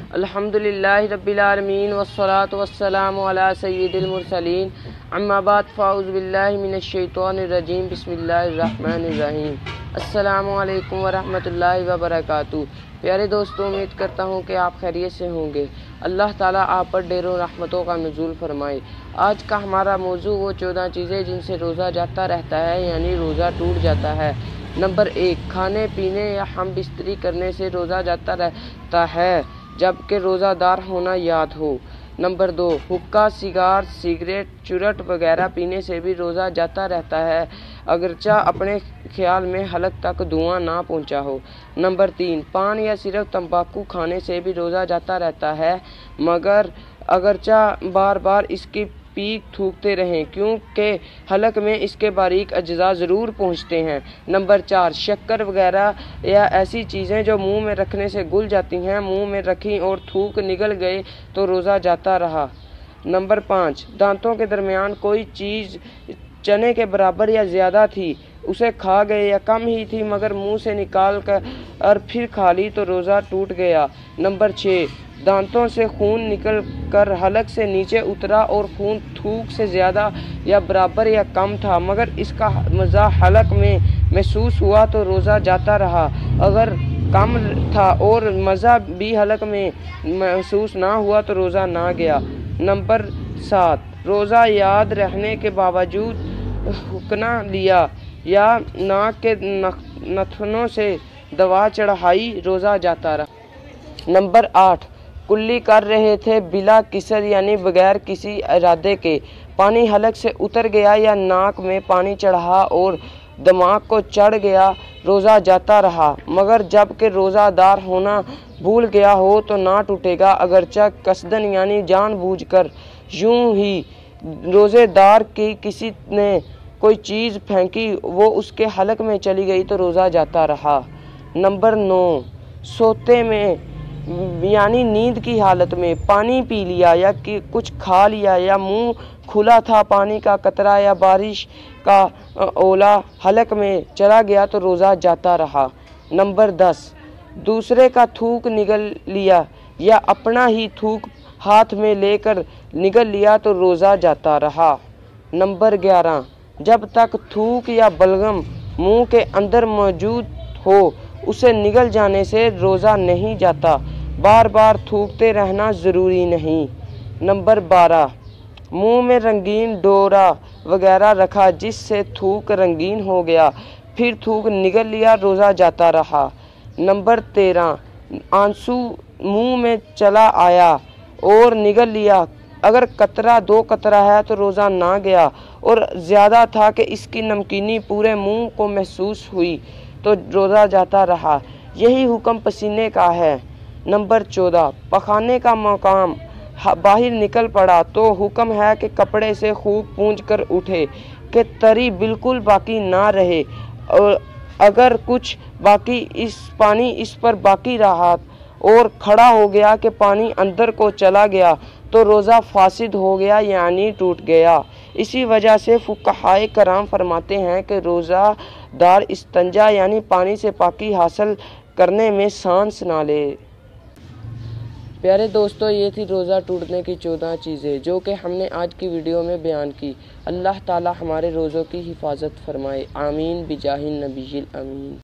الحمدللہ رب العالمین والصلاة والسلام علی سید المرسلین اما بعد فاعوذ باللہ من الشیطان الرجیم بسم اللہ الرحمن الرحیم۔ السلام علیکم ورحمۃ اللہ وبرکاتہ۔ پیارے دوستوں، امید کرتا ہوں کہ آپ خیریت سے ہوں گے۔ اللہ تعالیٰ آپ پر ڈھیروں رحمتوں کا نزول فرمائے۔ آج کا ہمارا موضوع وہ 14 چیزیں جن سے روزہ جاتا رہتا ہے، یعنی روزہ ٹوٹ جاتا ہے۔ نمبر 1، کھانے پینے یا ہم بستری کرنے سے روزہ جاتا رہتا ہے جبکہ روزہ دار ہونا یاد ہو۔ نمبر 2، حقہ، سگار، سگریٹ، چرٹ وغیرہ پینے سے بھی روزہ جاتا رہتا ہے اگرچہ اپنے خیال میں حلق تک دھواں نہ پہنچا ہو۔ نمبر 3، پان یا صرف تمباکو کھانے سے بھی روزہ جاتا رہتا ہے مگر اگرچہ بار بار اس کی پیک تھوکتے رہیں کیونکہ حلق میں اس کے باریک اجزاء ضرور پہنچتے ہیں۔ نمبر 4، شکر وغیرہ یا ایسی چیزیں جو منہ میں رکھنے سے گل جاتی ہیں، منہ میں رکھی اور تھوک نگل گئے تو روزہ جاتا رہا۔ نمبر 5، دانتوں کے درمیان کوئی چیز چنے کے برابر یا زیادہ تھی، اسے کھا گئے یا کم ہی تھی مگر منہ سے نکال کر اور پھر کھا لی تو روزہ ٹوٹ گیا۔ نمبر 6، دانتوں سے خون نکل کر حلق سے نیچے اترا اور خون تھوک سے زیادہ یا برابر یا کم تھا مگر اس کا مزہ حلق میں محسوس ہوا تو روزہ جاتا رہا، اگر کم تھا اور مزہ بھی حلق میں محسوس نہ ہوا تو روزہ نہ گیا۔ نمبر 7، روزہ یاد رہنے کے باوجود حقنہ لیا یا ناک کے نتنوں سے دوا چڑھائی، روزہ جاتا رہا۔ نمبر 8، کلی کر رہے تھے بلا قصد یعنی بغیر کسی ارادے کے، پانی حلق سے اتر گیا یا ناک میں پانی چڑھا اور دماغ کو چڑھ گیا، روزہ جاتا رہا مگر جب کہ روزہ دار ہونا بھول گیا ہو تو نہ ٹوٹے گا اگرچہ قصدن یعنی جان بوجھ کر۔ یوں ہی روزے دار کی کسی نے کوئی چیز پھینکی، وہ اس کے حلق میں چلی گئی تو روزہ جاتا رہا۔ نمبر 9، سوتے میں یعنی نیند کی حالت میں پانی پی لیا یا کچھ کھا لیا یا منہ کھلا تھا، پانی کا قطرہ یا بارش کا اولا حلق میں چلا گیا تو روزہ جاتا رہا۔ نمبر 10، دوسرے کا تھوک نگل لیا یا اپنا ہی تھوک ہاتھ میں لے کر نگل لیا تو روزہ جاتا رہا۔ نمبر 11، جب تک تھوک یا بلغم منہ کے اندر موجود ہو اسے نگل جانے سے روزہ نہیں جاتا، بار بار تھوکتے رہنا ضروری نہیں۔ نمبر 12، منہ میں رنگین ڈورا وغیرہ رکھا جس سے تھوک رنگین ہو گیا، پھر تھوک نگل لیا، روزہ جاتا رہا۔ نمبر 13، آنسو منہ میں چلا آیا اور نگل لیا، اگر قطرہ 2 قطرہ ہے تو روزہ نہ گیا اور زیادہ تھا کہ اس کی نمکینی پورے منہ کو محسوس ہوئی تو روزہ جاتا رہا۔ یہی حکم پسینے کا ہے۔ نمبر 14، پخانے کا مقام باہر نکل پڑا تو حکم ہے کہ کپڑے سے خوب پونچھ کر اٹھے کہ تری بالکل باقی نہ رہے، اور اگر کچھ باقی پانی اس پر باقی رہا اور کھڑا ہو گیا کہ پانی اندر کو چلا گیا تو روزہ فاسد ہو گیا یعنی ٹوٹ گیا۔ اسی وجہ سے فقہائے کرام فرماتے ہیں کہ روزہ دار استنجا یعنی پانی سے پاکی حاصل کرنے میں سانس نہ لے۔ پیارے دوستو، یہ تھی روزہ ٹوٹنے کی 14 چیزیں جو کہ ہم نے آج کی ویڈیو میں بیان کی۔ اللہ تعالی ہمارے روزوں کی حفاظت فرمائے، آمین بجاہ النبی الامین۔